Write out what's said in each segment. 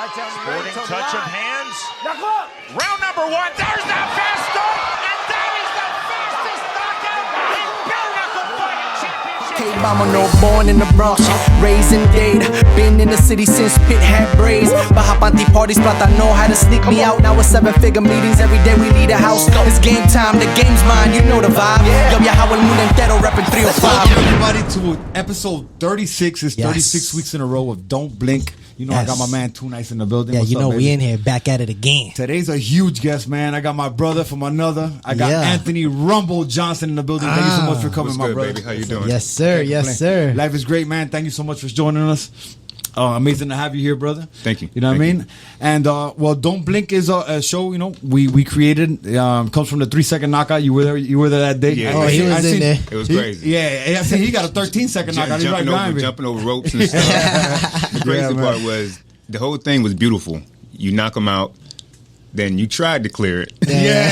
Sporting touch of hands. Round number one. There's that fast start. And that is the fastest knockout in bare knuckle fighting championship. K-Mama, no born in the Bronx, raised in Dade. Been in the city since Pit had braids. Bahapanti parties, plata know how to sneak me out. Now it's 7-figure meetings, every day we lead a house. It's game time, the game's mine, you know the vibe. Yo viajado el mundo entero, rapping 305. Welcome everybody to episode 36. It's 36 weeks in a row of Don't Blink. You know, I got my man Too Nice in the building. Yeah, What's you know, up, we baby? in here back at it again. Today's a huge guest, man. I got my brother from another. I got Anthony Rumble Johnson in the building. Thank you so much for coming, What's my good, brother. baby? How you doing? Yes, sir. Yes, sir. Life is great, man. Thank you so much for joining us. Amazing to have you here, brother. Thank you. You know what I mean? And, well, Don't Blink is a show, you know, we created. Comes from the 3-second knockout. You were there that day. Yeah. Oh, he was in there. It was crazy. Yeah, I see he got a 13-second knockout. He's right behind me. Jumping over ropes and stuff. The crazy part was the whole thing was beautiful. You knock them out, then you tried to clear it. Yeah.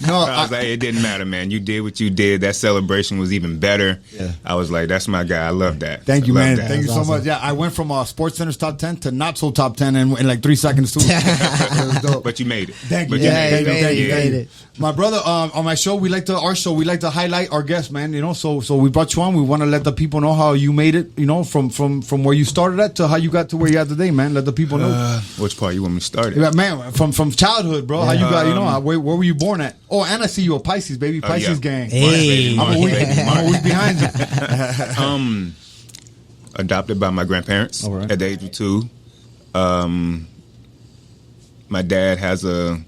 No, I was like, it didn't matter, man. You did what you did. That celebration was even better. Yeah. I was like, that's my guy. I love that. Thank you, I love man. that. Thank you so much. Yeah, I went from Sports Center's top 10 to not so top 10 in like 3 seconds too. It was dope. But you made it. Thank you. But you Thank you. Thank you. My brother, on my show, we like to highlight our guests, man. You know, so we brought you on. We want to let the people know how you made it. You know, from where you started at to how you got to where you are today, man. Let the people know. Which part you want me to start at? Yeah, man, from childhood, bro. How you got? You know, where were you born at? Oh, and I see you a Pisces, baby. Pisces gang. Hey. I'm a week behind you. Adopted by my grandparents at the age of 2. My dad has a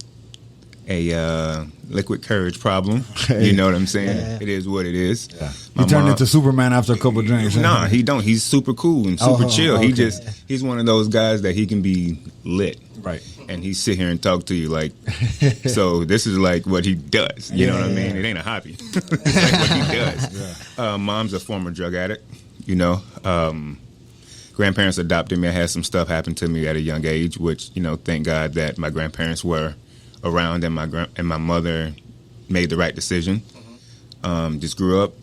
liquid courage problem. You know what I'm saying? Yeah. It is what it is. Yeah. He turned into Superman after a couple drinks. Nah, he don't. He's super cool and super chill. Okay. He's one of those guys that he can be lit. Right. And he sit here and talk to you like, so this is like what he does. You know what I mean? It ain't a hobby. It's like what he does. Yeah. Mom's a former drug addict, you know. Grandparents adopted me. I had some stuff happen to me at a young age, which, you know, thank God that my grandparents were around and my mother made the right decision. Just grew up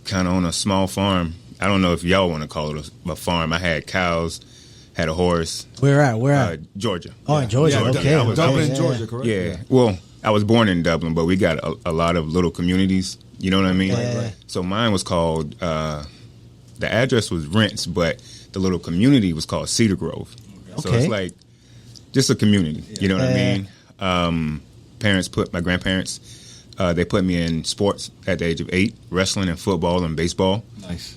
kind of on a small farm. I don't know if y'all want to call it a farm. I had cows, had a horse. Where at? Georgia. Oh, in Georgia. Yeah, Okay. I was Dublin, yeah. Georgia, correct? Yeah. Well, I was born in Dublin, but we got a lot of little communities. You know what I mean? Right. So mine was called, the address was Rents, but the little community was called Cedar Grove. So Okay. it's like just a community. You know what I mean? My grandparents, they put me in sports at the age of 8, wrestling and football and baseball. Nice.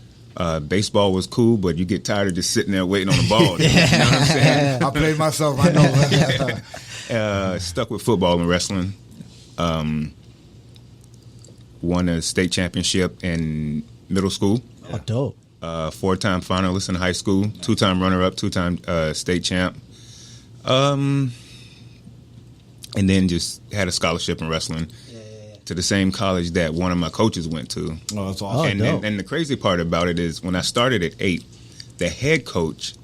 Baseball was cool, but you get tired of just sitting there waiting on the ball. You know what I'm saying? I played myself. I know. Stuck with football and wrestling. Won a state championship in middle school. Oh, dope. 4-time finalist in high school. 2-time runner-up. 2-time state champ. And then just had a scholarship in wrestling to the same college that one of my coaches went to. Oh, that's awesome. And the crazy part about it is when I started at 8, the head coach,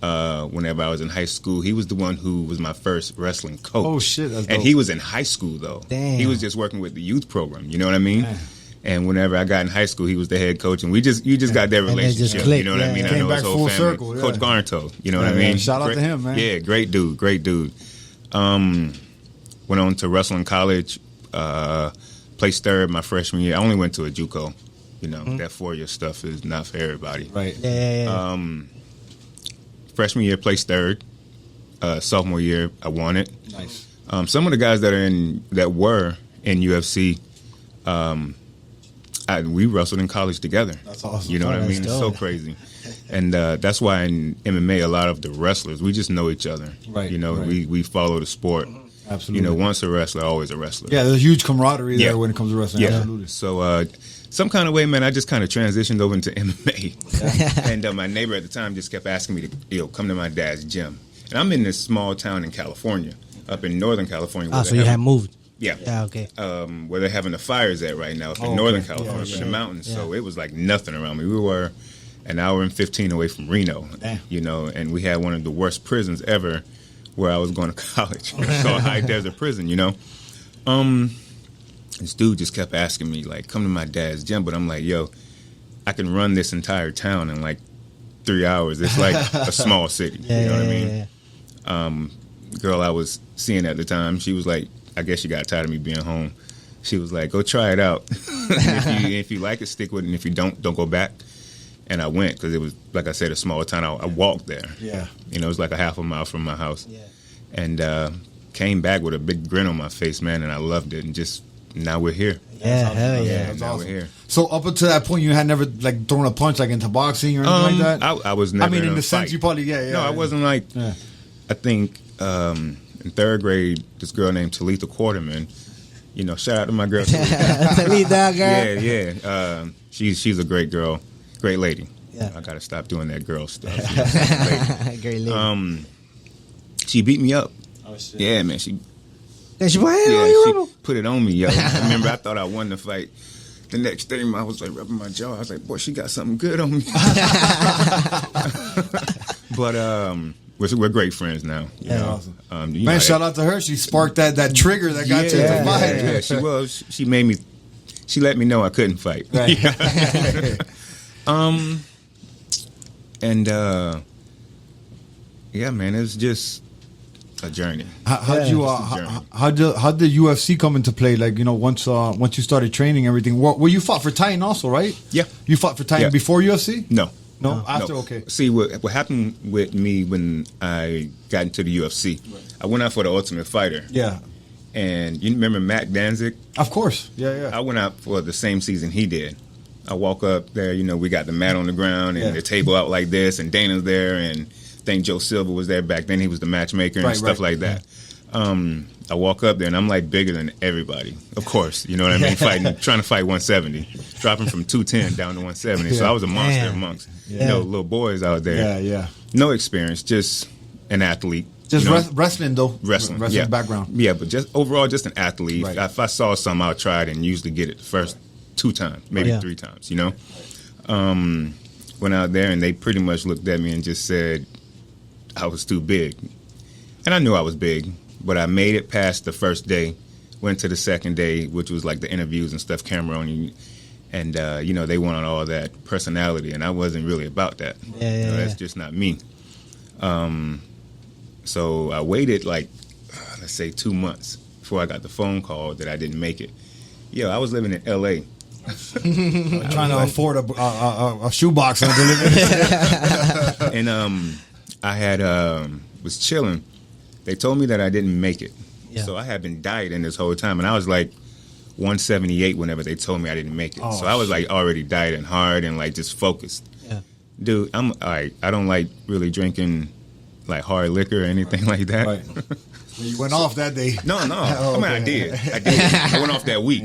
whenever I was in high school, he was the one who was my first wrestling coach. Oh, shit, that's dope. And he was in high school, though. Damn. He was just working with the youth program, you know what I mean? Man. And whenever I got in high school, he was the head coach, and you just got that it just relationship. clicked, You know what I mean? Came I know back his whole full family. circle, yeah. Coach Garnto, you know what I Yeah, mean? shout out to him, man. Yeah, great dude. Went on to wrestling college. Placed third my freshman year. I only went to a JUCO. You know, that 4-year stuff is not for everybody. Right. Yeah. Freshman year, placed third. Sophomore year, I won it. Nice. Some of the guys that were in UFC, we wrestled in college together. That's awesome. You know what I that's mean? It's so dope. crazy. And that's why in MMA, a lot of the wrestlers, we just know each other. Right, You know, right. we follow the sport. Absolutely. You know, once a wrestler, always a wrestler. Yeah, there's a huge camaraderie there Yeah. when it comes to wrestling. Yeah. Absolutely. So, some kind of way, man, I just kind of transitioned over into MMA. And my neighbor at the time just kept asking me to, come to my dad's gym. And I'm in this small town in California, up in Northern California. So you had moved. Yeah. Yeah, okay. Where they're having the fires at right now up in Northern California, Yeah, in the mountains. yeah. So it was like nothing around me. We were an hour and 15 away from Reno, Damn. you know, and we had one of the worst prisons ever where I was going to college. So a high desert prison, you know. This dude just kept asking me, like, come to my dad's gym. But I'm like, yo, I can run this entire town in like 3 hours. It's like a small city. Yeah, you know what I yeah, mean? Girl I was seeing at the time, she was like, I guess she got tired of me being home. She was like, go try it out. if you like it, stick with it. And if you don't go back. And I went because it was, like I said, a small town. I walked there. Yeah. You know, it was like a half a mile from my house. Yeah. And came back with a big grin on my face, man, and I loved it. And just, now we're here. Yeah, hell yeah. That's now awesome. we're here. So up until that point, you had never like thrown a punch like into boxing or anything like that. I was never. I mean, in a the sense fight. you probably yeah. No, I wasn't like. Yeah. I think in 3rd grade, this girl named Talitha Quarterman. You know, shout out to my girl. Talitha, girl. Yeah. She's a great girl, great lady. Yeah. I gotta stop doing that girl stuff. Great lady. She beat me up. Oh shit. Yeah, man. She She put it on me, yo. I remember I thought I won the fight. The next day, I was like rubbing my jaw. I was like, boy, she got something good on me. But we're great friends now. You know? Awesome. You Man, know, shout out to her. She sparked that trigger that got you into fight. Yeah, she was. She made me. She let me know I couldn't fight. Right. And yeah, man, it was just a journey. How'd you It's a journey. how did UFC come into play? Like, you know, once you started training, everything. Well, you fought for Titan also, right? Yeah. You fought for Titan Yeah. before UFC? No. No, after. Okay. See what happened with me when I got into the UFC. I went out for the Ultimate Fighter. Yeah. And you remember Matt Danzig? Of course. Yeah. I went out for the same season he did. I walk up there, you know, we got the mat on the ground and the table out like this, and Dana's there, and I think Joe Silva was there back then. He was the matchmaker and stuff like that. I walk up there, and I'm like bigger than everybody, of course. You know what I mean? Trying to fight 170, dropping from 210 down to 170. So I was a monster amongst you know, little boys out there. Yeah. No experience, just an athlete. Just you know? wrestling though. Wrestling yeah. Background. Yeah, but just overall, just an athlete. Right. If I saw something, I'll try it and usually get it the first 2 times, maybe 3 times, you know? Went out there, and they pretty much looked at me and just said I was too big. And I knew I was big, but I made it past the first day, went to the second day, which was like the interviews and stuff, camera on you. And, you know, they wanted all that personality, and I wasn't really about that. Yeah. That's just not me. So I waited like, let's say 2 months before I got the phone call that I didn't make it. Yo, I was living in L.A. Trying to afford a shoebox and deliver. And I had was chilling. They told me that I didn't make it. Yeah. So I had been dieting this whole time, and I was like 178 whenever they told me I didn't make it. Oh, so I was like already dieting hard and like just focused. Yeah. Dude, I'm all right. I don't like really drinking like hard liquor or anything like that. Right. Well, you went off that day. No. Oh, I mean, okay. I did. I went off that week.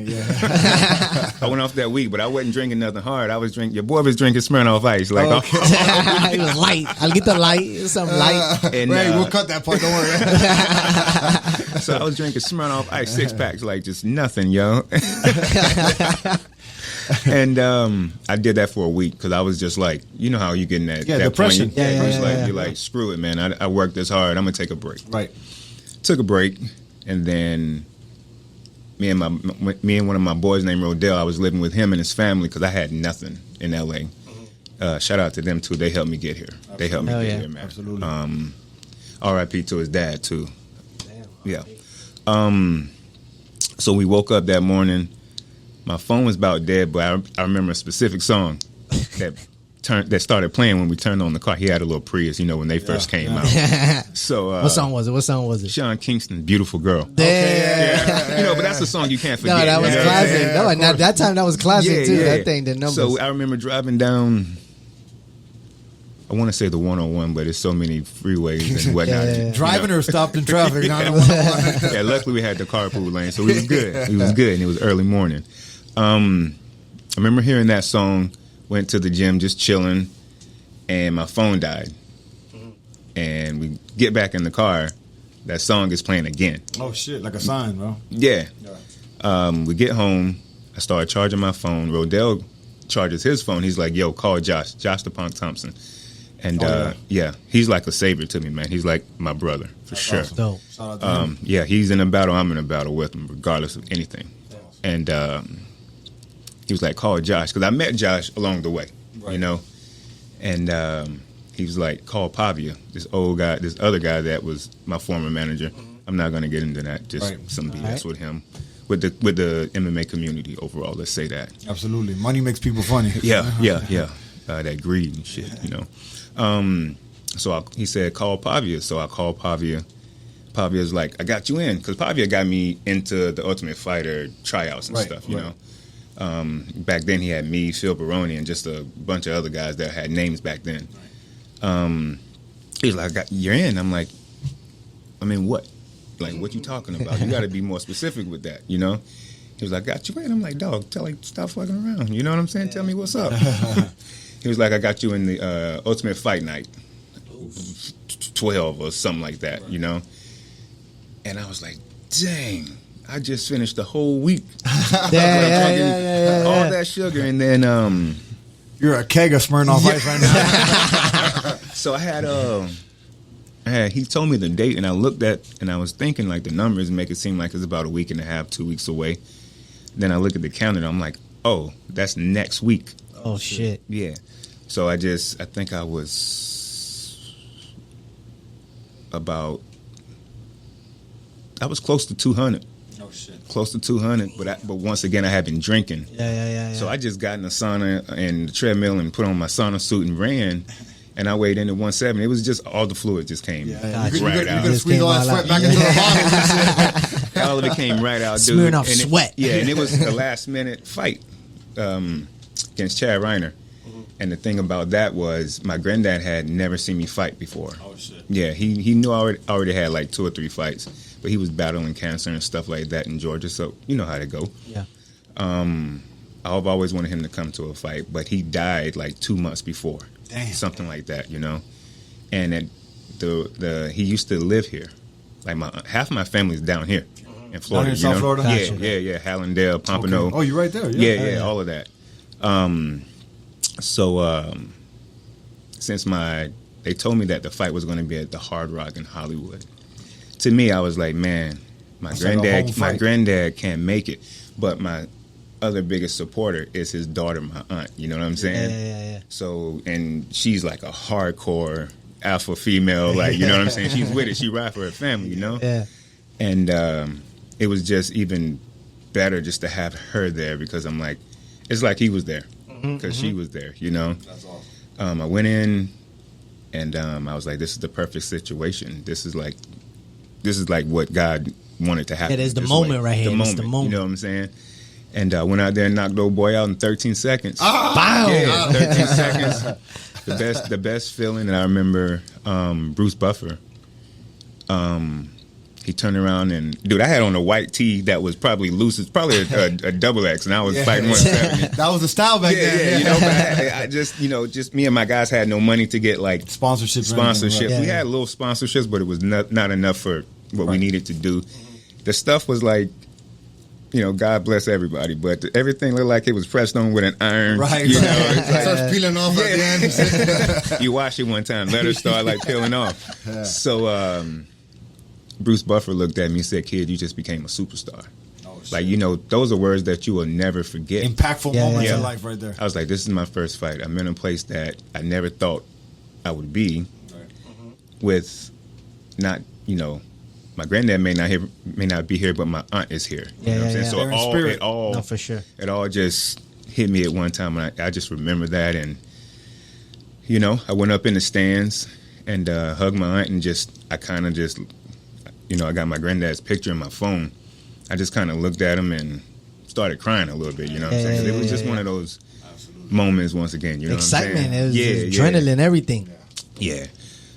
I went off that week, but I wasn't drinking nothing hard. I was drinking. Your boy was drinking Smirnoff Ice. Like, It was light. I'll get the light. Something light. and, Right, we'll cut that part. Don't worry. so I was drinking Smirnoff Ice 6-packs, like just nothing, yo. And I did that for a week because I was just like, you know how you get in that depression. Point, you're like, screw it, man. I worked this hard. I'm gonna take a break. Right. Took a break, and then me and one of my boys named Rodell, I was living with him and his family because I had nothing in L.A. Shout out to them too. They helped me get here. Absolutely. They helped me get here, man. Absolutely. R.I.P. to his dad too. Yeah. So we woke up that morning. My phone was about dead, but I remember a specific song that started playing when we turned on the car. He had a little Prius, you know, when they first came out. So What song was it? Sean Kingston, "Beautiful Girl." Yeah. You know, but that's a song you can't forget. No, that was you know what I'm classic. saying? No, and that time that was classic too. Yeah. That thing, the numbers. So I remember driving down, I want to say the 101, but there's so many freeways and whatnot. Yeah. Driving or stopped in traffic. Yeah, luckily we had the carpool lane, so we was good. We was good, and it was early morning. I remember hearing that song, went to the gym just chilling, and my phone died. And we get back in the car, that song is playing again. Oh shit! Like a sign, bro. Yeah. We get home, I started charging my phone. Rodell charges his phone. He's like, yo, call Josh the Punk Thompson. And he's like a savior to me, man. He's like my brother, for sure. Awesome. Dope. Shout out to him. Yeah, he's in a battle. I'm in a battle with him, regardless of anything. And he was like, call Josh. Because I met Josh along the way, you know. And he was like, call Pavia, this old guy, this other guy that was my former manager. I'm not going to get into that. Just some BS with him, with the MMA community overall. Let's say that. Absolutely, money makes people funny. Yeah. That greed and shit, you know. So he said, call Pavia. So I called Pavia. Pavia's like, I got you in, because Pavia got me into the Ultimate Fighter tryouts and stuff, you know. Back then he had me, Phil Baroni, and just a bunch of other guys that had names back then. He was like, you're in. I'm like, I mean, what? Like, what you talking about? You got to be more specific with that, you know? He was like, got you in. I'm like, dog, stop fucking around. You know what I'm saying? Tell me what's up. He was like, I got you in the Ultimate Fight Night 12 or something like that, you know? And I was like, dang, I just finished the whole week. All that sugar. And then... You're a keg of Smirnoff Ice right now. So I had, he told me the date, and I looked at, and I was thinking, like, the numbers make it seem like it's about a week and a half, 2 weeks away. Then I look at the calendar, I'm like, oh, that's next week. Oh, shit. Yeah. So I think I was close to 200. Oh, shit. Close to 200, but once again, I had been drinking. Yeah. So I just got in the sauna and the treadmill and put on my sauna suit and ran. And I weighed in at 170. It was just all the fluid just came right out. You could squeeze all that sweat back into the bottle. All of it came right out, dude. Smearing off sweat. And it was a last minute fight against Chad Reiner. And the thing about that was my granddad had never seen me fight before. Oh shit! Yeah, he knew I already had like 2 or 3 fights, but he was battling cancer and stuff like that in Georgia, so you know how to go. Yeah. I've always wanted him to come to a fight, but he died like 2 months before. Damn. Something like that, you know. And he used to live here. Like half my family's down here in Florida. Down in South Florida? Yeah. Hallandale, Pompano. Okay. Oh, you're right there. Yeah, all of that. So since they told me that the fight was going to be at the Hard Rock in Hollywood, to me I was like, man, my granddad can't make it, but my other biggest supporter is his daughter, my aunt. You know what I'm saying? Yeah. So, and she's like a hardcore alpha female, like, you know what I'm saying? She's with it. She ride for her family, you know? Yeah. And it was just even better just to have her there, because I'm like, it's like he was there, because she was there, you know? That's awesome. I went in, and I was like, this is the perfect situation. This is like what God wanted to happen. Yeah, there's the moment right here. The moment, you know what I'm saying? And I went out there and knocked old boy out in 13 seconds. Wow. Yeah, 13 seconds. The best feeling. And I remember Bruce Buffer. He turned around and, dude, I had on a white tee that was probably loose. It's probably a double X, and I was fighting 170. That was the style back then. Yeah, you know, but I just, you know, just me and my guys had no money to get like Sponsorship. Right. We Yeah. had little sponsorships, but it was not enough for what we needed to do. The stuff was like, you know, God bless everybody, but everything looked like it was pressed on with an iron. Right. You know, it's like, Starts peeling off at the end. you wash it one time, let it start like peeling off. Yeah. So Bruce Buffer looked at me and said, kid, you just became a superstar. Oh, shit. Like, you know, those are words that you will never forget. Impactful moments in life right there. I was like, this is my first fight. I'm in a place that I never thought I would be with not, you know, my granddad may not be here, but my aunt is here. You know what I'm saying? So They're in No, for sure. it all just hit me at one time, and I just remember that. And you know, I went up in the stands and hugged my aunt, and I kind of just, you know, I got my granddad's picture in my phone. I just kind of looked at him and started crying a little bit. You know what I'm saying? It was just one of those moments once again. You know Excitement, what I'm saying? it was adrenaline, everything. Yeah.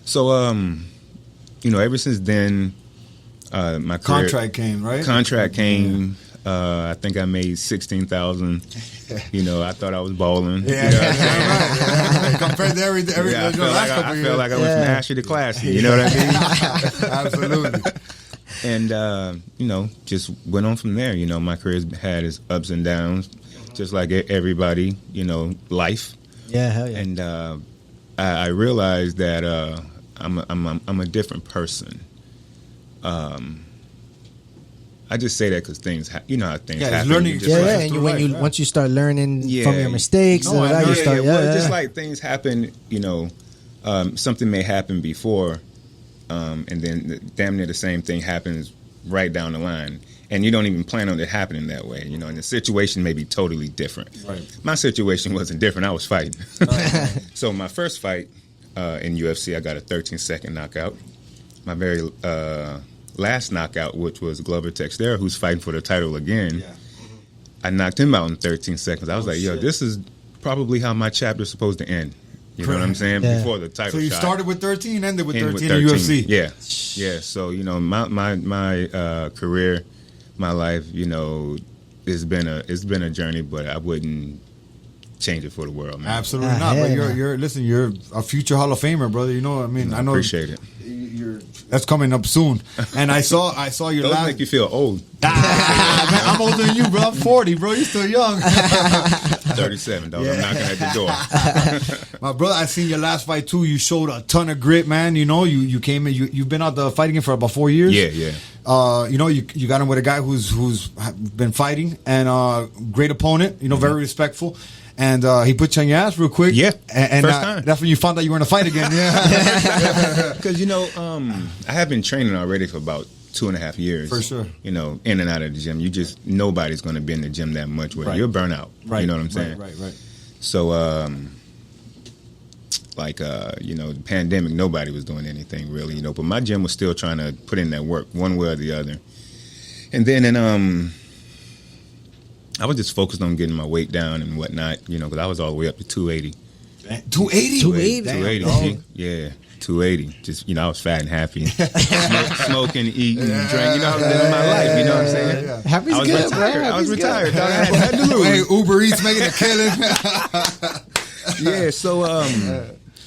So you know, ever since then. My Contract came, right? Contract came. I think I made $16,000. You know, I thought I was balling. Yeah, you know what I'm saying? Right. Compared to everything. I felt like I went from ashy to classy. You know what I mean? Absolutely. And you know, just went on from there. You know, my career's had its ups and downs, just like everybody. You know, life. Yeah, hell yeah. And I realized that I'm a different person. I just say that because things, you know how things happen. Learning. And once you start learning from your mistakes, you start well, just like things happen, you know, something may happen before, and then damn near the same thing happens right down the line. And you don't even plan on it happening that way, and the situation may be totally different. Right. My situation wasn't different. I was fighting. So my first fight in UFC, I got a 13-second knockout. My very last knockout, which was Glover Teixeira, who's fighting for the title again, I knocked him out in 13 seconds. I was like, yo, this is probably how my chapter's supposed to end. You know what I'm saying? Yeah. Before the title So you shot. started with 13, ended with 13 in 13. UFC. Yeah. So my career, my life, it's been a journey, but I wouldn't change it for the world, man. Absolutely not. But yeah. you're a future Hall of Famer, brother. I know. Appreciate it. That's coming up soon. And I saw your Those last. make you feel old. Man, I'm older than you, bro. I'm 40, bro. You're still young. 37, dog. I'm knocking at the door. My brother, I seen your last fight too. You showed a ton of grit, man. You came in. You've been out the fighting for about 4 years. Yeah. You got him with a guy who's been fighting and great opponent. Very respectful. And he put you on your ass real quick. Yeah, and first time. That's when you found out you were in a fight again. Yeah, because I have been training already for about 2.5 years. For sure. In and out of the gym. Nobody's going to be in the gym that much where Right. you're burnt out. right. You know what I'm saying? Right. So, the pandemic, nobody was doing anything really, but my gym was still trying to put in that work one way or the other. And then, I was just focused on getting my weight down and whatnot, because I was all the way up to 280. 280. 280. Damn, Yeah, 280. Just, I was fat and happy. Smoking, eating, drinking. I was living my life. You know what I'm saying? Yeah. Happy's I was good, retired. bro. I was Happy's retired. good. Dog. I had to lose. Hey, Uber Eats making a killing. Yeah, so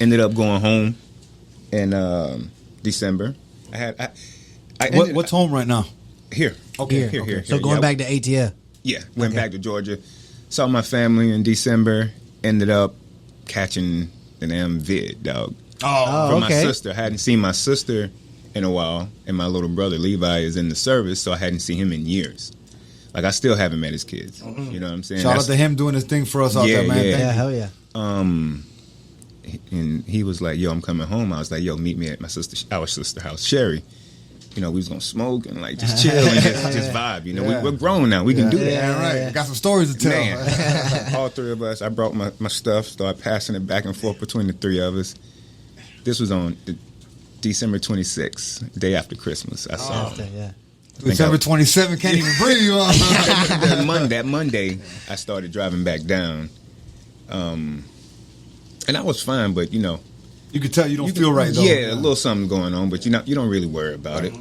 ended up going home in December. What's home right now? Here. Okay. Here. So going back to ATL. Yeah, went back to Georgia. Saw my family in December. Ended up catching the damn vid, dog. From okay. my sister. I hadn't seen my sister in a while, and my little brother Levi is in the service, so I hadn't seen him in years. Like, I still haven't met his kids. You know what I'm saying? Shout out to him doing his thing for us out there, man. Yeah. Thank Yeah, you. hell yeah. And he was like, yo, I'm coming home. I was like, yo, meet me at our sister house, Sherry. We was gonna smoke and just chill and just vibe. Yeah. We're grown now. We can do that. Yeah, right. Yeah. Got some stories to tell. Man, all three of us. I brought my stuff, started passing it back and forth between the three of us. This was on December 26th, day after Christmas. I saw him. Yeah. December 27th, can't even breathe. That Monday, I started driving back down, and I was fine. But You could tell you don't feel right, though. yeah, a little something going on. But you don't really worry about it.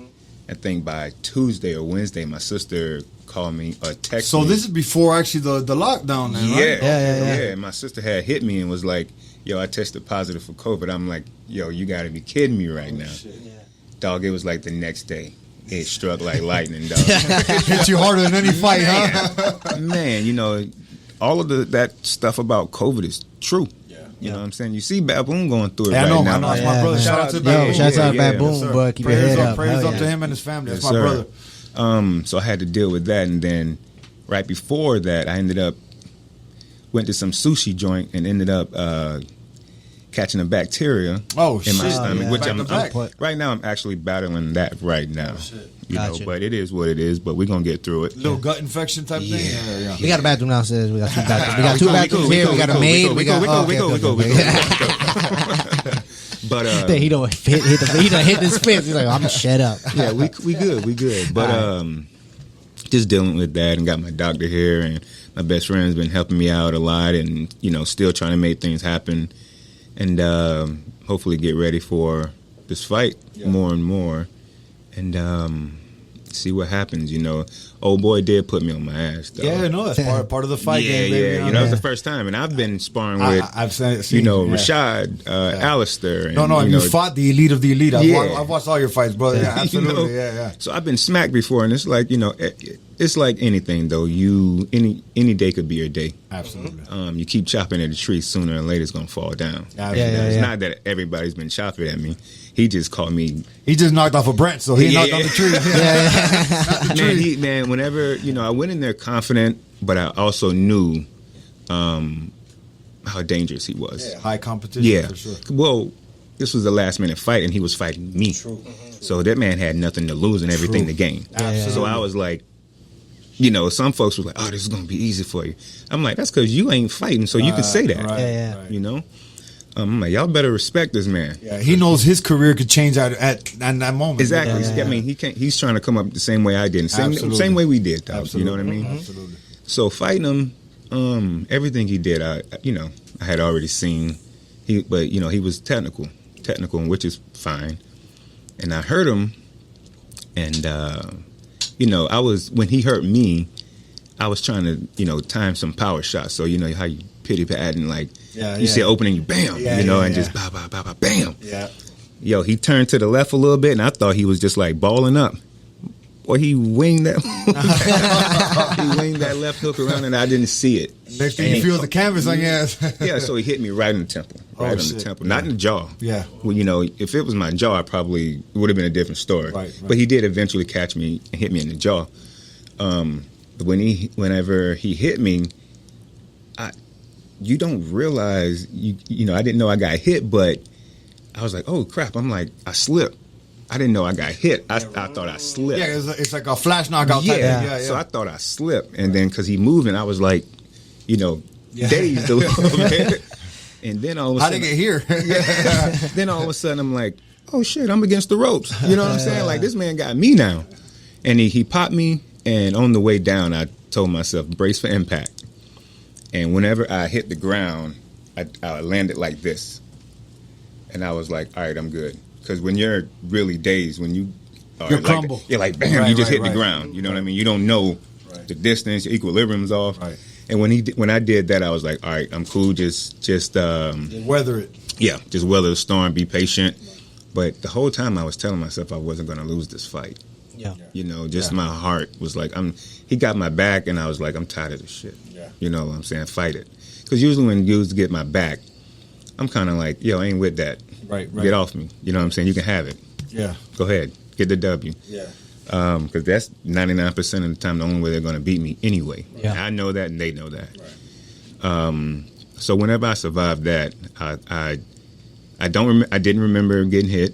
I think by Tuesday or Wednesday, my sister called me or texted me. So this is before actually the lockdown, then, right? Yeah. My sister had hit me and was like, yo, I tested positive for COVID. I'm like, yo, you got to be kidding me right now. Dog, it was like the next day. It struck like lightning, dog. Hit you harder than any fight, huh? Man, all of that stuff about COVID is true. You know what I'm saying? You see Baboon going through it Yeah, right I know, now. That's my brother. man. Shout out to Yo, Baboon. shouts out to Yeah, Baboon, Yes, sir. boy. Keep your head up. Prayers Hell up yeah. to him and his family. That's Yes, my sir. brother. So I had to deal with that, and then right before that, I went to some sushi joint and ended up catching a bacteria in my stomach, yeah. which Back to back. right now I'm actually battling that right now. Gotcha. But it is what it is. But we're gonna get through it. Little gut infection type thing. Yeah. We got a bathroom downstairs. We got two bathrooms. We got two bathrooms here. We got a maid. We got. We go. But He don't hit his fist. He's like, I'm shut up. yeah, we good. But just dealing with that, and got my doctor here, and my best friend's been helping me out a lot, and still trying to make things happen, and hopefully get ready for this fight more and more, and see what happens. Old boy did put me on my ass, though. Yeah, no, that's part of the fight game, baby. Yeah. It was the first time, and I've been sparring with I've seen Rashad, Alistair. And, No, you fought the elite of the elite. I've watched all your fights, brother. Yeah, absolutely. Yeah. So I've been smacked before, and it's like it's like anything though. Any day could be your day. Absolutely. You keep chopping at a tree, sooner or later it's gonna fall down. Yeah. It's not that everybody's been chopping at me. He just called me. He just knocked off a branch, so he knocked off the tree. Man, whenever I went in there confident, but I also knew how dangerous he was. High competition, Yeah. for sure. Well, this was a last minute fight, and he was fighting me. So that man had nothing to lose and everything to gain. So I was like, some folks were like, "Oh, this is gonna be easy for you." I'm like, "That's because you ain't fighting, so you can say that." Right. I'm like, y'all better respect this man. Yeah, he knows his career could change at that moment. Exactly. I mean, he's trying to come up the same way I did, same way we did. You know what I mean? Absolutely. So fighting him, everything he did, I had already seen. He was technical, which is fine. And I hurt him, and I was, when he hurt me, I was trying to time some power shots. So how you pity pat and like you see an opening, you bam, and just bah, bah, bah, bah, bam. Yeah. Yo, he turned to the left a little bit, and I thought he was just like balling up. Or he winged that. He winged that left hook around, and I didn't see it. Next thing you feel the canvas on your ass. Yeah, so he hit me right in the temple, the temple, not in the jaw. Yeah. Well, if it was my jaw, I probably would have been a different story. Right. But he did eventually catch me and hit me in the jaw. Whenever he hit me, you don't realize I didn't know I got hit, but I was like, oh crap! I'm like, I slipped. I didn't know I got hit. I thought I slipped. Yeah, it's like a flash knockout type thing. Yeah. So I thought I slipped, and then because he moved, and I was like, dazed a little bit. And then all of a sudden, how did it get here? Then all of a sudden, I'm like, oh shit, I'm against the ropes. You know what I'm saying? Like, this man got me now. And he popped me, and on the way down, I told myself, brace for impact. And whenever I hit the ground, I landed like this. And I was like, all right, I'm good. Because when you're really dazed, when you are you're crumble. You're like, bam, you just hit the ground. You know what I mean? You don't know the distance, your equilibrium's off. Right. And when I did that, I was like, all right, I'm cool. Just weather it. Yeah, just weather the storm, be patient. But the whole time I was telling myself I wasn't going to lose this fight. Yeah. My heart was like, he got my back, and I was like, I'm tired of this shit. Yeah. You know what I'm saying? Fight it. Because usually when dudes get my back, I'm kind of like, yo, I ain't with that. Right. Get off me. You know what I'm saying? You can have it. Yeah. Go ahead. Get the W. Yeah. Because that's 99% of the time the only way they're going to beat me anyway. Yeah. I know that, and they know that. Right. So whenever I survived that, I didn't remember getting hit.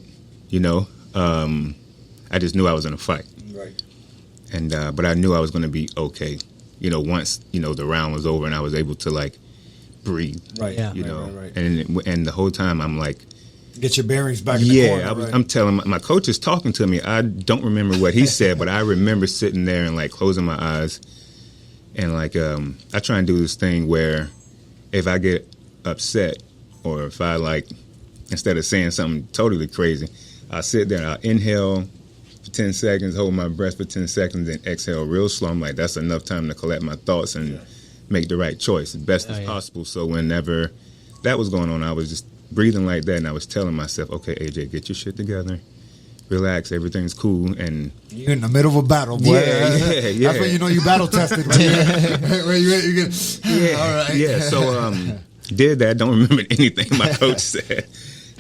I just knew I was in a fight. Right. And but I knew I was going to be okay. Once the round was over and I was able to like breathe. Right. Yeah. Right. And the whole time I'm like, get your bearings back in the corner. I'm telling my coach is talking to me. I don't remember what he said, but I remember sitting there and like closing my eyes, and like I try and do this thing where if I get upset or if I like, instead of saying something totally crazy, I sit there and I inhale for 10 seconds, hold my breath for 10 seconds, and exhale real slow. I'm like, that's enough time to collect my thoughts and make the right choice as best as possible. So whenever that was going on, I was just breathing like that, and I was telling myself, okay, AJ, get your shit together, relax, everything's cool. And you're in the middle of a battle, boy. Yeah. That's when you know you battle tested. All right. Yeah. So did that. Don't remember anything my coach said.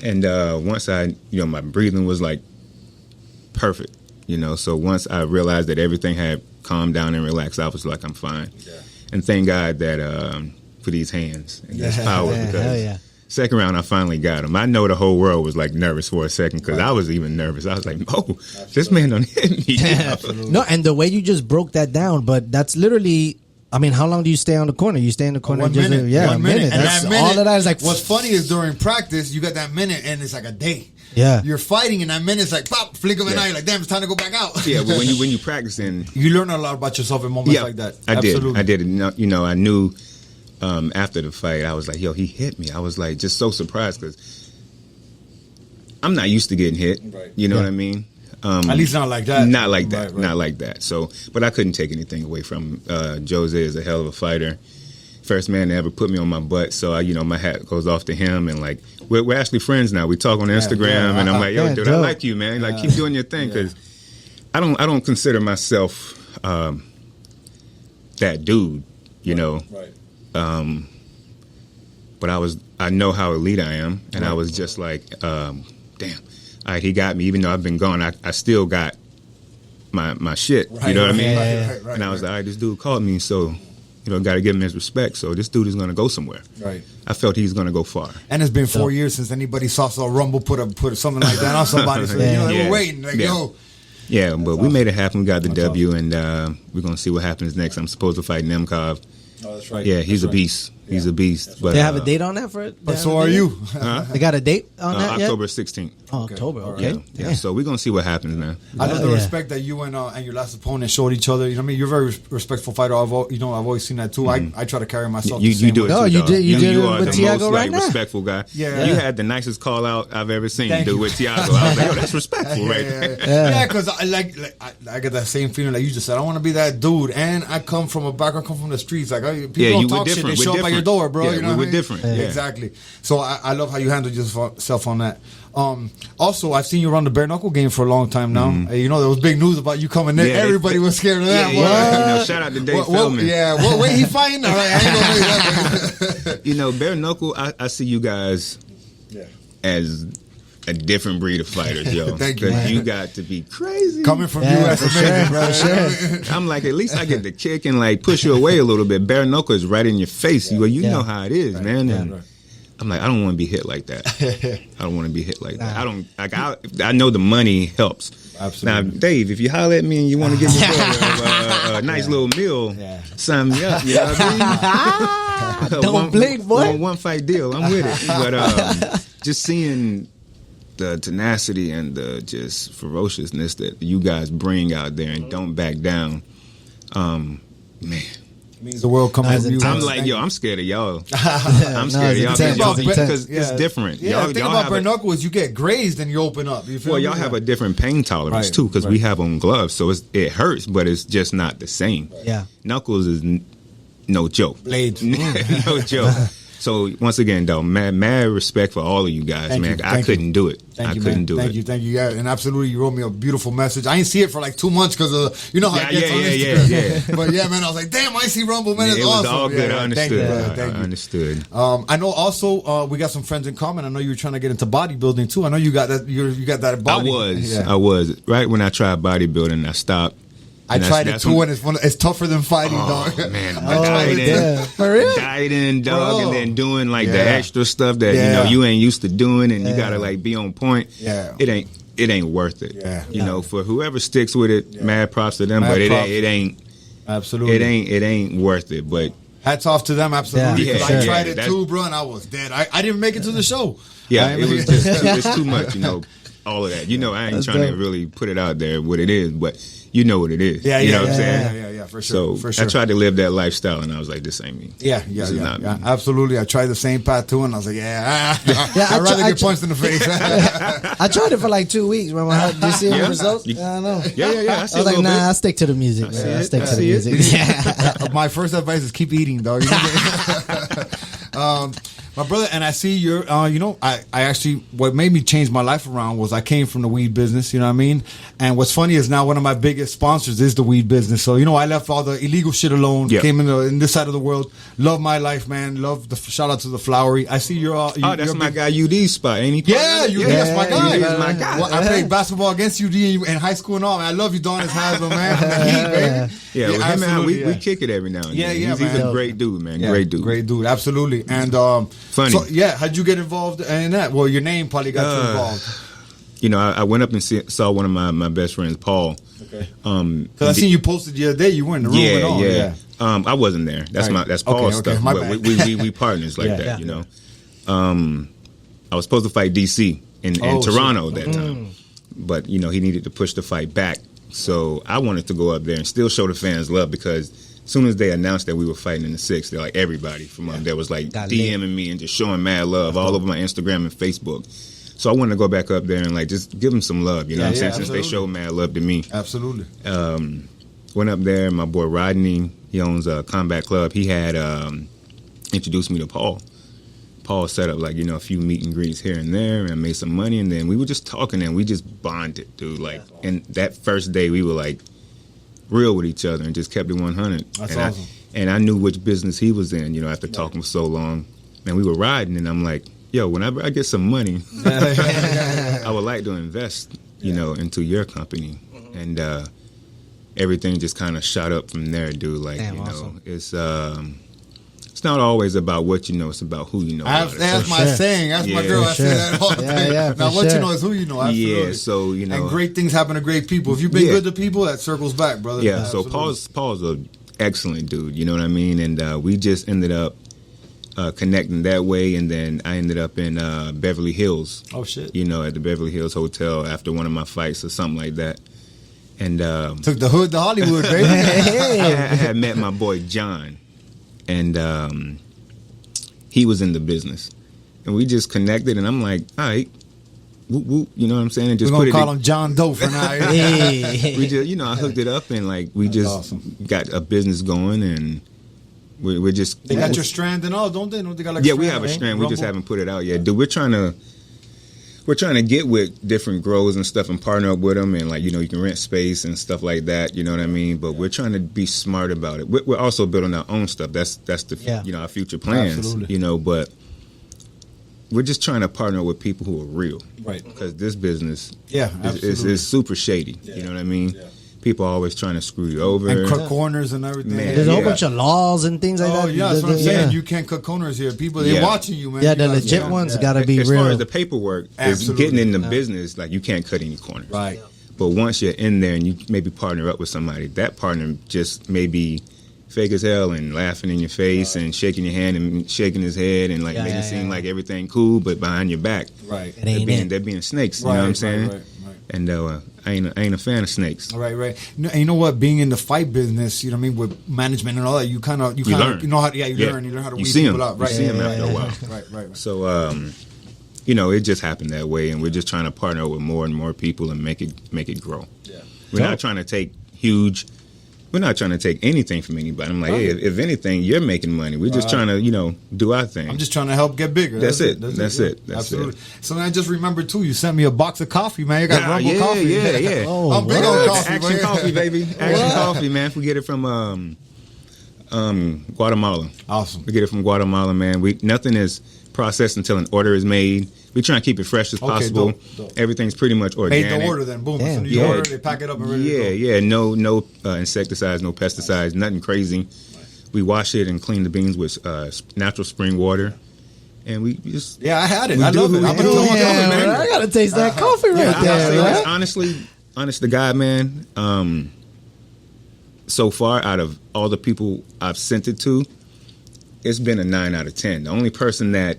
And once my breathing was like perfect. So once I realized that everything had calmed down and relaxed, I was like, I'm fine. Yeah. And thank God that for these hands and this power, because second round I finally got him. I know the whole world was like nervous for a second because I was even nervous. I was like, oh, this man don't hit me. No, and the way you just broke that down, but that's literally. I mean, how long do you stay on the corner? You stay in the corner 1 minute. Yeah, 1 minute. And that's that minute, all of that is like. What's funny is during practice, you got that minute, and it's like a day. Yeah, you're fighting, and that minute's like pop, flick of an eye. You're like, damn, it's time to go back out. Yeah, but when you practicing, you learn a lot about yourself in moments like that. I Absolutely. did. I knew after the fight, I was like, yo, he hit me. I was like, just so surprised because I'm not used to getting hit. Right. You know what I mean? At least not like that. Not like that. Right. Not like that. So, but I couldn't take anything away from him. Jose is a hell of a fighter. First man to ever put me on my butt. So, my hat goes off to him. And like, we're actually friends now. We talk on Instagram, and I'm like, yo, dude, I like you, man. Like, keep doing your thing, because I don't consider myself that dude, Right. But I know how elite I am, and I was just like, damn. All right, he got me. Even though I've been gone, I still got my shit. Right, you know what I mean? Right, and I was like, all right, this dude called me, so You know, got to give him his respect. So this dude is going to go somewhere. Right. I felt he's going to go far. And it's been 4 years since anybody saw Rumble put something like that on somebody. So they were waiting. Like, yo. Yeah, but we made it happen. We got the W, and we're going to see what happens next. I'm supposed to fight Nemkov. Oh, that's right. Yeah, he's a beast. He's a beast. But They have a date on that for it? But so are you. They got a date on that yet? October 16th. Oh, October, okay. Yeah. So we're going to see what happens, man. I love the respect that you and your last opponent showed each other. You know what I mean? You're a very respectful fighter. I've always seen that too. I try to carry myself the same You do way. it No, too, you dog. did- you did it are with the Thiago most, right now. respectful guy. Yeah. You had the nicest call out I've ever seen Thank do you. with Thiago. I was like, yo, that's respectful right there. Yeah, because I get that same feeling like you just said. I want to be that dude, and I come from a background, I come from the streets. Like people Yeah, don't you were talk shit, different. they show We're up at your different. door, bro. Yeah, you know we what were I mean? different. Yeah. Exactly. So I love how you handle yourself on that. Also, I've seen you run the bare knuckle game for a long time now. You know, there was big news about you coming in. Yeah, Everybody was scared of that. Yeah, you know, shout out to Dave Feldman. What way he fighting? All right, I ain't gonna do that. You know, bare knuckle, I see you guys as a different breed of fighters, yo. Thank you, Because man. you got to be crazy. Coming from Yeah, you, that's for amazing, sure, bro. for I'm like, at least I get the kick and like push you away a little bit. Bare knuckle is right in your face. You know how it is, man. And I'm like, I don't want to be hit like that. I don't want to be hit like that. I don't like. I know the money helps. Absolutely. Now, Dave, if you holler at me and you want to give me a nice little meal, sign me up. You know what I mean? Don't blink, boy. One fight deal. I'm with it. But just seeing the tenacity and the just ferociousness that you guys bring out there and don't back down, man. Means the world coming from you. I'm like, yo, I'm scared of y'all. I'm scared of y'all intense. because it's different. Yeah, the thing about have bare a- knuckle is you get grazed and you open up. You feel Well, me? y'all have a different pain tolerance Right, too, because we right. have on gloves, so it hurts, but it's just not the same. Yeah. Knuckles is no joke. Blades. No joke. So once again, though, mad respect for all of you guys, Thank man. you, I thank couldn't you. do it. Thank I you, couldn't man. do Thank it. you, thank you. Yeah, and absolutely, you wrote me a beautiful message. I didn't see it for like 2 months because of you know how it gets on Instagram. Yeah. But yeah, man, I was like, damn, I see Rumble, man. It's It was awesome. all good. Yeah, I thank you, understood. brother. I Thank you. understood. I know also we got some friends in common. I know you were trying to get into bodybuilding too. I know you got that. You got that body. I was right when I tried bodybuilding. I stopped. I And tried it that's too, when- and it's tougher than fighting, Oh dog. man, yeah. For real? dieting, dog, Bro. and then doing like the Yeah. extra stuff that Yeah. you ain't used to doing, and you gotta like be on point. Yeah. It ain't worth it. Yeah. You know, for whoever sticks with it, mad props to them. Mad but it props. ain't Absolutely. it ain't worth it. But Hats off to them, absolutely. Yeah, 'cause yeah, I tried yeah, it that's- too, bro, and I was dead. I didn't make it to the show. yeah, I it mean- was just it's too much. You know, all of that. You know, I ain't That's trying to dope. really put it out there what it is, but you know what it is. Yeah, you yeah, know what I'm saying. Yeah, for sure. So for sure. I tried to live that lifestyle, and I was like, this ain't me. Yeah, This is not me. absolutely. I tried the same path too, and I was like, Yeah, I'd rather get punched in the face. I tried it for like 2 weeks. Remember how, did you see the Yeah. results? You- I don't know. Yeah. I I see was like, a little nah, bit. I'll stick to the music. see I'll it. stick I to the see it. music. Yeah. My first advice is keep eating, dog. My brother, and I see you're, I actually, what made me change my life around was I came from the weed business, you know what I mean? And what's funny is now one of my biggest sponsors is the weed business. So, I left all the illegal shit alone, Yeah. came in this side of the world, love my life, man, shout out to the Flowery. I see you're, Oh, that's you're my big- guy UD's spot, ain't he? Yeah, that's my guy. UD is my guy. Well, I played basketball against UD in high school and all. Man. I love you, Donis Haslam, man. From the Heat, baby. Yeah, with him and absolutely, we kick it every now and then. Yeah, He's man. a great dude, man. Yeah, Great dude. Great dude, absolutely. And Funny. So, yeah, how'd you get involved in that? Well, your name probably got you involved. You know, I went up and saw one of my best friends, Paul. Okay. Because I seen you posted the other day. You were in the room and all. Yeah. I wasn't there. That's Right. that's Paul's Okay, stuff. my But bad. we partners like Yeah. that, Yeah. you know. I was supposed to fight DC in Oh, Toronto shit. that time, but he needed to push the fight back. So I wanted to go up there and still show the fans love because as soon as they announced that we were fighting in the 6th, they're like everybody from there was like Got DMing me and just showing mad love all over my Instagram and Facebook. So I wanted to go back up there and like just give them some love, you know what I'm saying? Since they showed mad love to me. Absolutely. Went up there, my boy Rodney, he owns a combat club. He had introduced me to Paul. Paul set up like, a few meet and greets here and there and made some money. And then we were just talking and we just bonded, dude. Like, and that first day we were like real with each other and just kept it 100. That's and awesome. And I knew which business he was in, after talking for so long. And we were riding and I'm like, yo, whenever I get some money, I would like to invest, into your company. And everything just kind of shot up from there, dude. Like, Damn, you know, awesome. it's not always about what you know; it's about who you know. That's my saying. That's my Yeah, girl. for I say that all the time. Yeah, Now, for what you sure. know is who you know. Absolutely. Yeah, so you know, and great things happen to great people. If you've been Yeah. good to people, that circles back, brother. Yeah, Absolutely. so Paul's an excellent dude. You know what I mean? And we just ended up connecting that way, and then I ended up in Beverly Hills. Oh shit! You know, at the Beverly Hills Hotel after one of my fights or something like that. And Took the hood to Hollywood, baby. I had met my boy John, and he was in the business, and we just connected. And I'm like, all right, whoop, whoop, you know what I'm saying? And just We're gonna put call him John Doe for now. we just, you know, I hooked it up, and like we just awesome. got a business going, and we're just. They got your strand and all, don't they? Don't they got like Yeah, we have a strand. We just haven't put it out yet, dude. We're trying to get with different growers and stuff and partner up with them, and like, you know, you can rent space and stuff like that. You know what I mean? But we're trying to be smart about it. We're also building our own stuff. That's the you know, our future plans. Absolutely. You know, but we're just trying to partner with people who are real, Right. Because this business, Yeah, absolutely. is super shady. You know what I mean? Yeah. People are always trying to screw you over And cut corners and everything. Man, There's a whole Yeah. bunch of laws and things like Oh that. yeah, that's what I'm Yeah. saying. You can't cut corners here. People, they're Yeah. watching you, man. Yeah, You the gotta- legit ones gotta be as real. far as the paperwork is Absolutely. getting in the business, like you can't cut any corners. Right. But once you're in there and you maybe partner up with somebody, that partner just may be fake as hell and laughing in your face and shaking your hand and shaking his head and like Yeah, making it yeah, seem yeah. like everything cool, but behind your back, Right. It ain't it. they're being snakes. You Right, know what I'm saying? right. And I ain't a fan of snakes. Right. You know what? Being in the fight business, you know what I mean, with management and all that, you kind of learn. you know how you Yeah. learn. You learn how to You weed see 'em. people out. You Right. see 'em after a while. Right. So you know, it just happened that way, and we're just trying to partner with more and more people and make it grow. Yeah. We're not trying to take We're not trying to take anything from anybody. I'm like, hey, if anything, you're making money. We're just trying to, you know, do our thing. I'm just trying to help get bigger. That's it. Yeah. That's Absolutely. it. So then I just remembered too. You sent me a box of coffee, man. You got Rumble yeah, coffee. Yeah. Oh, I'm big wow. on coffee, Action man. coffee, baby. Action coffee, man. We get it from Guatemala. Awesome. We get it from Guatemala, man. Nothing is processed until an order is made. We try and keep it fresh as Okay, possible. dope. Everything's pretty much organic. Made the order then. Boom. As soon as you Yeah. order, they pack it up and ready to go. Yeah. No insecticides, no pesticides, nothing crazy. We wash it and clean the beans with natural spring water, and we just Yeah, I had it. We I do love it. who I'm we gonna do. tell you, Yeah, man. I gotta taste that coffee right I'll there, say right? this, honest to God, man. So far, out of all the people I've sent it to, it's been a 9 out of 10. The only person that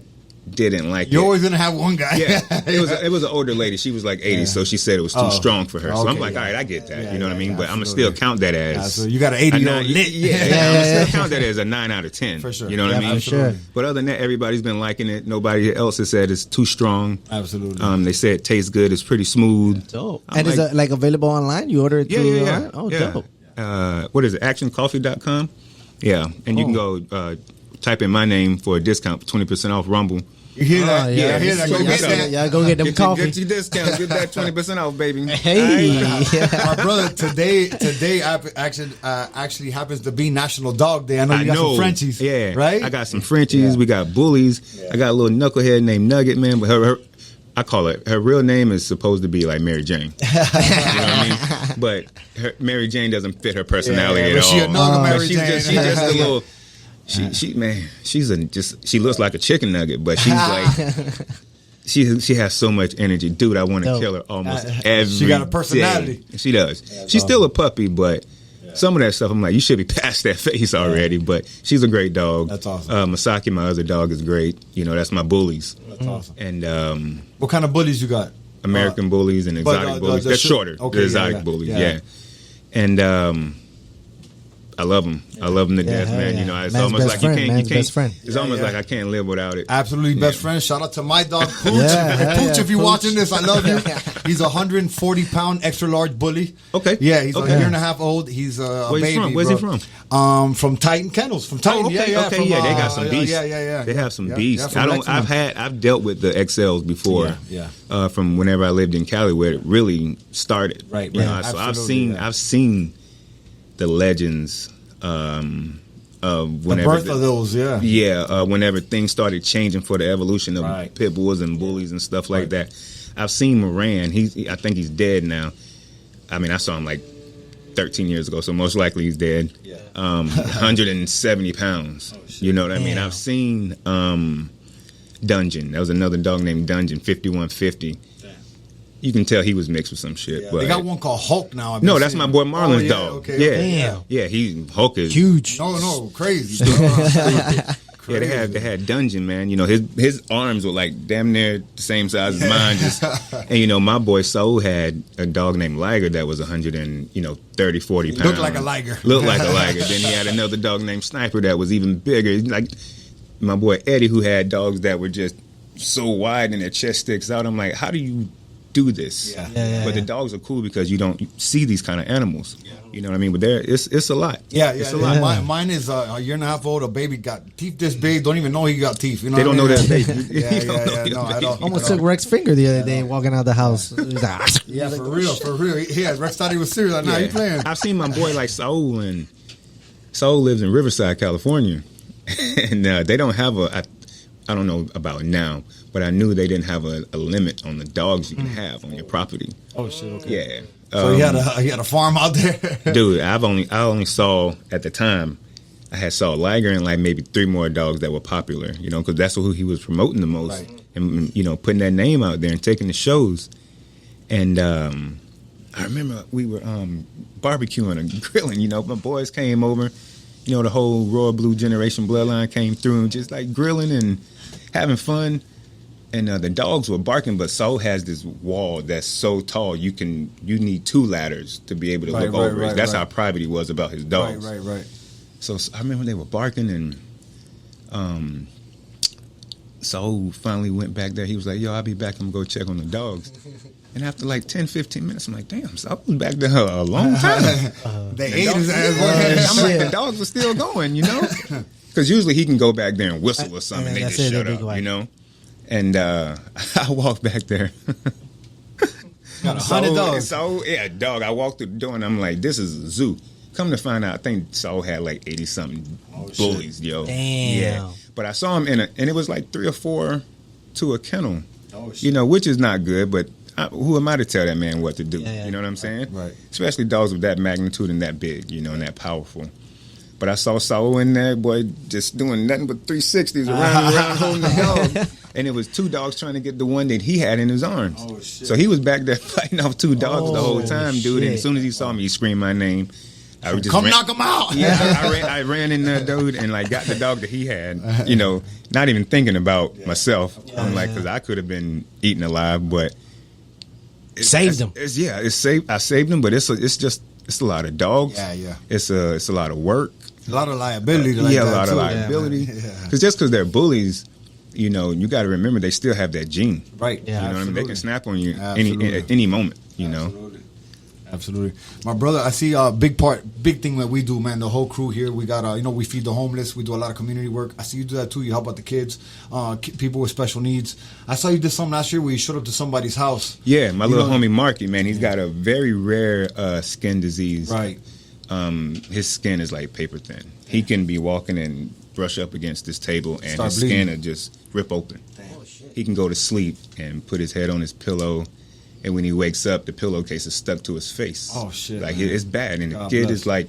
didn't like You're it. always gonna have one guy. Yeah, it was an older lady. She was like 80, so she said it was too strong for her. So I'm Okay, like, yeah. all right, I get that. Yeah, you know what I mean? yeah, But I'm gonna absolutely. still count that as. Yeah, so you got an 80-year-old lit. Yeah, I'm gonna still count that as a 9 out of 10. For sure. You know what I Yeah, mean? for sure. But other than that, everybody's been liking it. Nobody else has said it's too strong. Absolutely. They say it tastes good. It's pretty smooth. Dope. I'm And is it like available online? You order it Yeah, through yeah. online? Oh, yeah. dope. What is it? Actioncoffee.com? Yeah. And you can go type in my name for a discount, 20% off Rumble. You hear that? yeah. I hear that. Go get that. Yeah, go get them coffee. Get your discount. Get that 20% off, baby. Hey. My brother, today actually happens to be National Dog Day. I know you got some Frenchies. Yeah. Right? I got some Frenchies. We got bullies. I got a little knucklehead named Nugget, man. But I call her real name is supposed to be like Mary Jane. You know what I mean? But Mary Jane doesn't fit her personality Yeah, at but all. she another Mary But she's Jane. just a little. She looks like a chicken nugget, but she's like she has so much energy, dude. I want to Dope. kill her almost every. She got a personality. day. She does. She's still a puppy, but some of that stuff, I'm like, you should be past that phase already. But she's a great dog. That's awesome. Masaki, my other dog, is great. You know, that's my bullies. That's awesome. And What kind of bullies you got? American bullies and exotic bullies. They're shorter. Okay, They're exotic bullies. Yeah. And I love them. I love them to death, man. yeah. You know, it's Man's almost best like friend, you man's can't. best friend. It's almost like I can't live without it. Absolutely best friend. Shout out to my dog Pooch. Yeah, Hey, Pooch, yeah, if you're Pooch. watching this, I love you. He's a 140-pound extra large bully. Okay. Yeah, he's Okay. a year and a half old. He's a Where's he baby. from? Where's he bro. from? From Titan Kennels. From Titan. Oh, okay, yeah. okay, From, yeah. They got some beasts. Yeah. They have some Yeah, beasts. yeah, from Lexington. I've dealt with the XLs before. Yeah. From whenever I lived in Cali, where it really started. Right, You know, right. so Absolutely, I've seen the legends of The whenever birth of those, yeah. Yeah, whenever things started changing for the evolution of Right. pit bulls and bullies and stuff like that. I've seen Moran. I think he's dead now. I mean, I saw him like 13 years ago, so most likely he's dead. 170 pounds. You know what I mean? I've seen Dungeon. There was another dog named Dungeon, 5150. You can tell he was mixed with some shit. But they got one called Hulk now. No, that's my boy Marlon's dog. Okay. Hulk is huge. No, crazy. Yeah, they had Dungeon, man. You know, his arms were like damn near the same size as mine. And you know, my boy Soul had a dog named Liger that was 130, 40 pounds. Looked like a Liger. Looked like a Liger. Then he had another dog named Sniper that was even bigger. Like my boy Eddie, who had dogs that were just so wide and their chest sticks out. I'm like, how do you do this? But the dogs are cool because you don't see these kind of animals. You know what I mean? But it's a lot. It's a lot. Mine is a year and a half old. A baby got teeth this big. Don't even know he got teeth. You know they don't know that. Almost took Rex's finger the other day walking out the house. For real. Rex thought he was serious. Like, nah, you playing. I've seen my boy like Saul, and Saul lives in Riverside, California, and they don't have I don't know about now, but I knew they didn't have a limit on the dogs you can have on your property. Oh shit! Okay. Yeah. So he had a farm out there. Dude, I only saw at the time. I saw Liger and like maybe 3 more dogs that were popular. You know, because that's who he was promoting the most, and you know, putting that name out there and taking the shows. And I remember we were barbecuing and grilling. You know, my boys came over. You know, the whole Royal Blue Generation bloodline came through and just like grilling and having fun. And the dogs were barking, but Soul has this wall that's so tall you need 2 ladders to be able to look over it. That's how private he was about his dogs. Right. So I remember they were barking, and Soul finally went back there. He was like, "Yo, I'll be back. I'm gonna go check on the dogs." And after like 10, 15 minutes, I'm like, damn, Soul was back there a long time. They ate his ass. I'm like, the dogs were still going, you know? Because usually he can go back there and whistle or something, and they just shut up, you know? And I walked back there. Got 100 dogs. Dog. I walked through the door and I'm like, this is a zoo. Come to find out, I think Saul had like 80-something bullies, yo. Damn. Yeah. But I saw him and it was like 3 or 4 to a kennel. Oh, shit. You know, which is not good, but who am I to tell that man what to do? Yeah. You know what I'm saying? Right. Especially dogs of that magnitude and that big, you know, and that powerful. But I saw Saul in there, boy, just doing nothing but 360s around holding the dog. And it was 2 dogs trying to get the one that he had in his arms. Oh, shit. So he was back there fighting off 2 dogs the whole time, dude. Shit. And as soon as he saw me, he screamed my name. I would just Knock him out. Yeah, I ran in there, dude, and like got the dog that he had. You know, not even thinking about myself. I'm like, because I could have been eaten alive, but Saved him. It's saved. I saved him, but it's a lot of dogs. Yeah. It's a lot of work. A lot of liability. A lot of liability. Because just because they're bullies, you know, you got to remember they still have that gene. Right. You know what I mean? They can snap on you at Absolutely. any moment. You know. Absolutely. My brother, I see a big thing that we do, man. The whole crew here, we got, we feed the homeless. We do a lot of community work. I see you do that too. You help out the kids, people with special needs. I saw you did something last year where you showed up to somebody's house. Yeah, my little homie Marky, man, he's got a very rare skin disease. Right. His skin is like paper thin. He can be walking and brush up against this table and his skin will just rip open. He can go to sleep and put his head on his pillow. And when he wakes up, the pillowcase is stuck to his face. Oh, shit. Like, man. it's bad. And the God kid bless. is like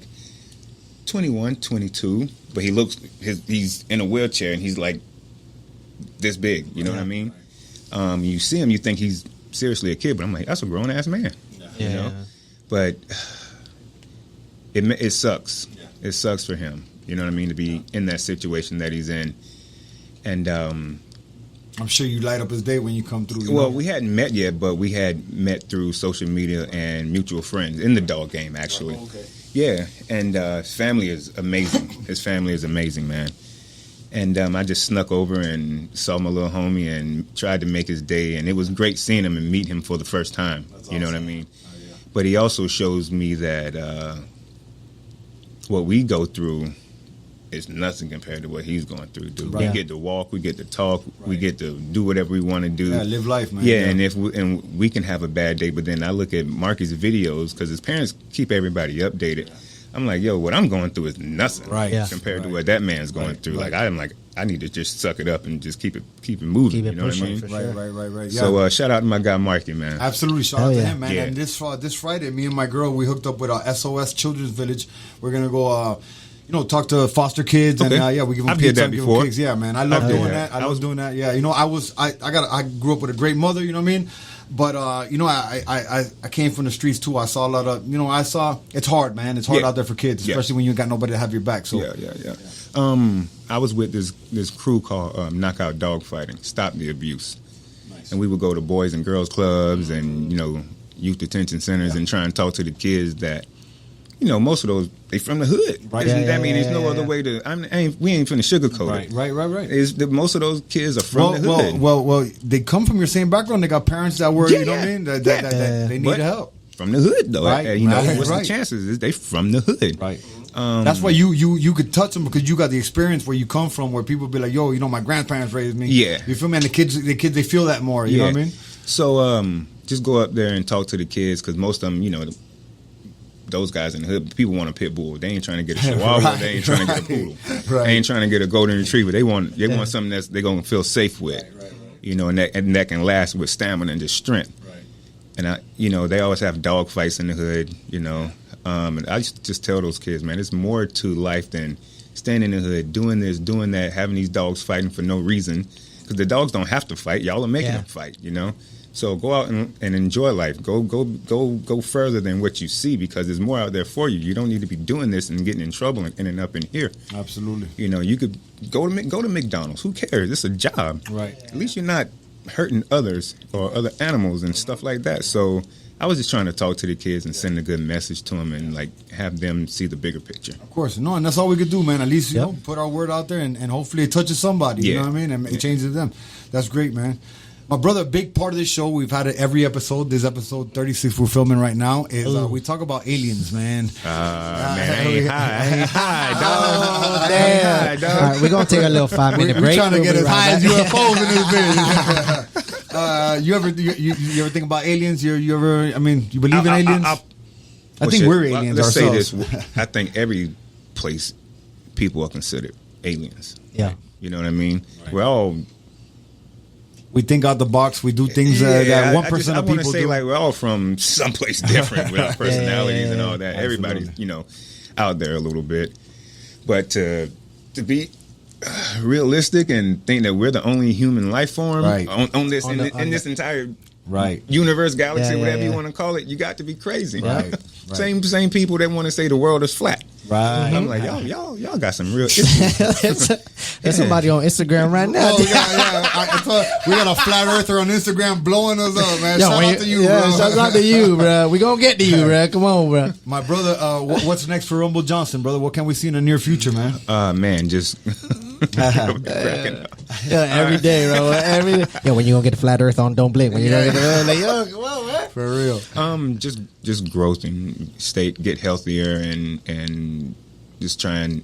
21, 22, but he's in a wheelchair and he's like this big. You know what I mean? You see him, you think he's seriously a kid, but I'm like, that's a grown-ass man. You know? But it sucks. Yeah. It sucks for him. You know what I mean? To be in that situation that he's in. And I'm sure you light up his day when you come through. Well, we hadn't met yet, but we had met through social media and mutual friends in the dog game, actually. Oh, okay. Yeah, and his family is amazing. His family is amazing, man. And I just snuck over and saw my little homie and tried to make his day. And it was great seeing him and meet him for the first time. That's you know awesome. what I mean? Oh, yeah. But he also shows me that what we go through is nothing compared to what he's going through, dude. Right. We get to walk, we get to talk, we get to do whatever we want to do. Yeah, live life, man. Yeah, and we can have a bad day, but then I look at Marky's videos because his parents keep everybody updated. I'm like, yo, what I'm going through is nothing, Right. Yeah. compared to what that man's going through. Like, I'm like, I need to just suck it up and just keep it moving. Keep it you know pushing, what I mean? for sure. Right. Yeah. So shout out to my guy Marky, man. Absolutely, shout Hell out to yeah. him, man. Yeah. And this Friday, me and my girl, we hooked up with SOS Childrens Village. We're gonna go, talk to foster kids, and Okay. we give them I've did pizza, that give before. them cakes. Yeah, man, I love I've doing done that. that. I was doing that. Yeah, I grew up with a great mother. You know what I mean? But I came from the streets too. I saw a lot of, it's hard, man. It's hard Yeah. out there for kids, Yeah. especially when you got nobody to have your back. So Yeah. I was with this crew called Knockout Dogfighting, Stop the Abuse. Nice. And we would go to boys and girls clubs and, youth detention centers and try and talk to the kids that, most of those, they from the hood. Right. There's no other way to, we ain't finna sugarcoat it. Right. Most of those kids are from the hood. Well, they come from your same background. They got parents that were, you know what I Yeah. mean? That they need But help. From the hood, though. Right, What's right. the chances? Is they from the hood. Right. That's why you could touch them because you got the experience where you come from, where people be like, "Yo, my grandparents raised me." Yeah. You feel me? And the kids they feel that more. You know what I mean? So just go up there and talk to the kids because most of them, those guys in the hood, people want a pit bull. They ain't trying to get a chihuahua. Right, They ain't trying to get a poodle. Right. They ain't trying to get a golden retriever. They want something that's they're gonna feel safe with. Right. And that can last with stamina and just strength. Right. And they always have dog fights in the hood. And I used to just tell those kids, man, there's more to life than staying in the hood, doing this, doing that, having these dogs fighting for no reason. Because the dogs don't have to fight. Y'all are making them fight. So go out and enjoy life. Go further than what you see because there's more out there for you. You don't need to be doing this and getting in trouble and ending up in here. Absolutely. You could go to McDonald's. Who cares? It's a job. Right. At least you're not hurting others or other animals and stuff like that. So I was just trying to talk to the kids and send a good message to them and have them see the bigger picture. Of course. No, and that's all we could do, man. At least Yep. put our word out there and hopefully it touches somebody. You Yeah. know what I mean? And it changes them. That's great, man. My brother, a big part of this show, we've had it every episode. This episode 36 we're filming right now is we talk about aliens, man. Man, I ain't high, dog. Oh, damn. All right, we're going to take a little 5-minute We're break. trying to We'll get be as right high as back. UFOs in this video. You ever think about aliens? You ever? I mean, you believe in aliens? I think we're aliens let's ourselves. say this. I think every place people are considered aliens. Yeah. You know what I mean? We're all We think out the box. We do things that 1% I of want to people say do. we're all from someplace different with our personalities and all that. Absolutely. Everybody's out there a little bit, but to be realistic and think that we're the only human life form Right. on this On in the- this entire Right. universe, galaxy, Yeah, whatever yeah. you want to call it, you got to be crazy. Right. Same people that want to say the world is flat. Right. I'm like, y'all got some real issues. There's somebody on Instagram right now. Oh yeah. I told, we got a flat earther on Instagram blowing us up, man. Shout out to you, bro. Shout out to you, bro. We gonna get to you, bro. Come on, bro. My brother, what's next for Rumble Johnson, brother? What can we see in the near future, man? Man, just cracking up. Yeah, every day, bro. Every day. Yeah, when you gonna get the flat Earth on? Don't blink. When you gonna get the like, yo, come on, man. For real. Just growth and get healthier and just try and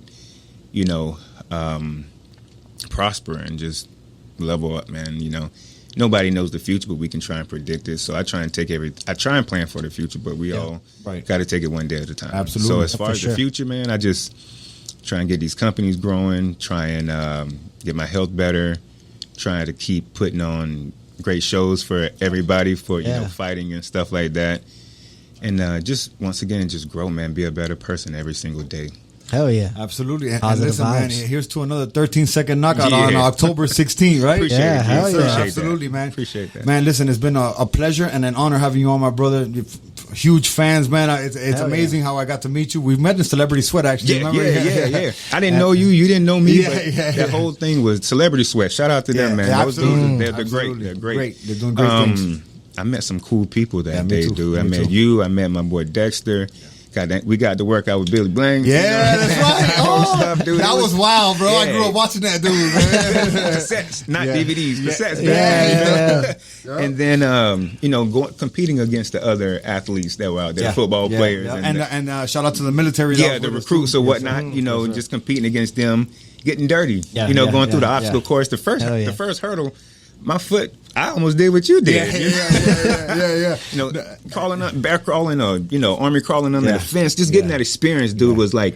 prosper and just level up, man. Nobody knows the future, but we can try and predict it. So I try and plan for the future, but we all Right. got to take it one day at a time. Absolutely. So as far For as sure. the future, man, I just try and get these companies growing, try and get my health better, trying to keep putting on great shows for everybody for fighting and stuff like that. And just once again, just grow, man. Be a better person every single day. Hell yeah. Absolutely. And Positive listen, man, vibes. here's to another 13-second knockout Yeah. on October 16th, right? Appreciate Yeah, it, G. hell yeah. Appreciate that. Absolutely, man. Appreciate that. Man, listen, it's been a pleasure and an honor having you on, my brother. You're huge fans, man. It's Hell amazing how I got to meet you. We've met in Celebrity Sweat, actually. Yeah, remember? yeah. I didn't know you. You didn't know me. Yeah, but yeah. that whole thing was Celebrity Sweat. Shout out to them, man. Those dudes, they're great. Absolutely. They're great. They're doing great things. I met some cool people that me day, too. dude. I Me met too. you. I met my boy Dexter. We got to work out with Billy Blank. Yeah, that's right. Oh, stuff, dude. That It was wild, bro. I Yeah. grew up watching that dude, man. cassettes, not Yeah. DVDs, cassettes. Yeah. And then, competing against the other athletes that were out there, football players. Yeah. And shout out to the military. Yeah, the recruits or whatnot, just competing against them, getting dirty, Yeah, going through the obstacle course. The Hell yeah. first hurdle, my foot, I almost did what you did. Yeah. You know, crawling up, bear crawling, or army crawling under the fence. Just getting that experience, dude, was like,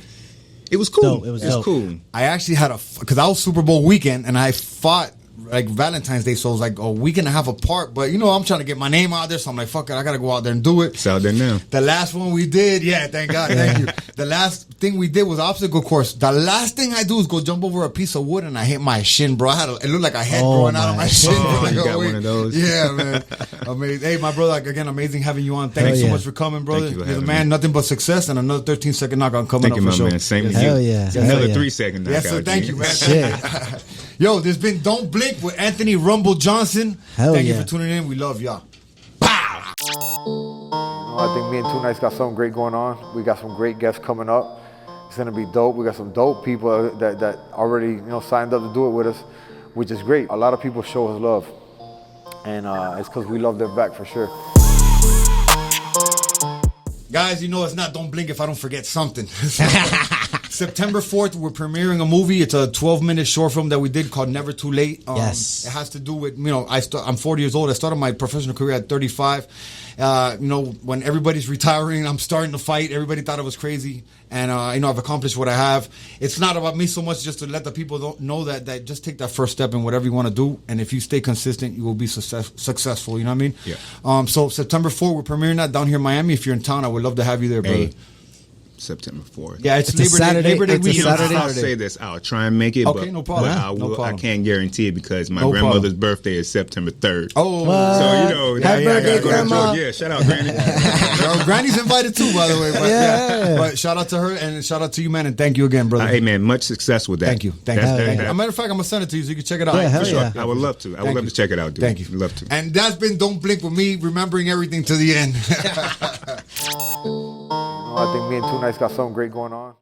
it was cool. Dope. It was cool. I actually had because I was Super Bowl weekend and I fought like Valentine's Day, so it was like a week and a half apart. But I'm trying to get my name out there, so I'm like, fuck it, I gotta go out there and do it. It's out there now. The last one we did, thank God, thank you. The last thing we did was obstacle course. The last thing I do is go jump over a piece of wood and I hit my shin, bro. It looked like a head growing out of my shin. Oh, bro. you got one of those? Yeah, man. Amazing. Hey, my brother, again, amazing having you on. Thank you so much for coming, brother. Thank you for You're the having man. me. Nothing but success and another 13-second knockout coming Thank up you, for my sure. man. Same to you. Hell yeah. Another Hell yeah. 3-second knockout. Yes, sir. Thank you, man. Shit. Yo, there's been Don't Blink with Anthony Rumble Johnson. Hell Thank you yeah. for tuning in. We love y'all. I think me and Two Nights got something great going on. We got some great guests coming up. It's gonna be dope. We got some dope people that already signed up to do it with us, which is great. A lot of people show us love, and it's because we love them back for sure. Guys, it's not Don't Blink if I don't forget something. September 4th, we're premiering a movie. It's a 12-minute short film that we did called Never Too Late. Yes. It has to do with, I'm 40 years old. I started my professional career at 35. When everybody's retiring, I'm starting to fight. Everybody thought I was crazy. And, I've accomplished what I have. It's not about me so much just to let the people know that just take that first step in whatever you want to do. And if you stay consistent, you will be successful. You know what I mean? Yeah. So September 4th, we're premiering that down here in Miami. If you're in town, I would love to have you there, brother. Hey, September 4th. Yeah, it's It's a Saturday. Labor Day It's a weekend. Saturday. I'll say this. I'll try and make it, Okay, but, no problem. but No problem. I can't guarantee it because my No grandmother's birthday is September 3rd. Oh, So, Happy birthday, Grandma. Yeah, shout out, Granny. Granny's invited too, by the way. But, Yeah. but shout out to her and shout out to you, man, and thank you again, brother. Hey, man, much success with that. Thank you. Thank you. That's- Thank you. that- As a matter of fact, I'm going to send it to you so you can check it out. Yeah, hell For sure. yeah. I would love to. I would Thank love you. to check it out, dude. Thank you. Love to. And that's been Don't Blink with me, remembering everything to the end. I think me and Two Nights got something great going on.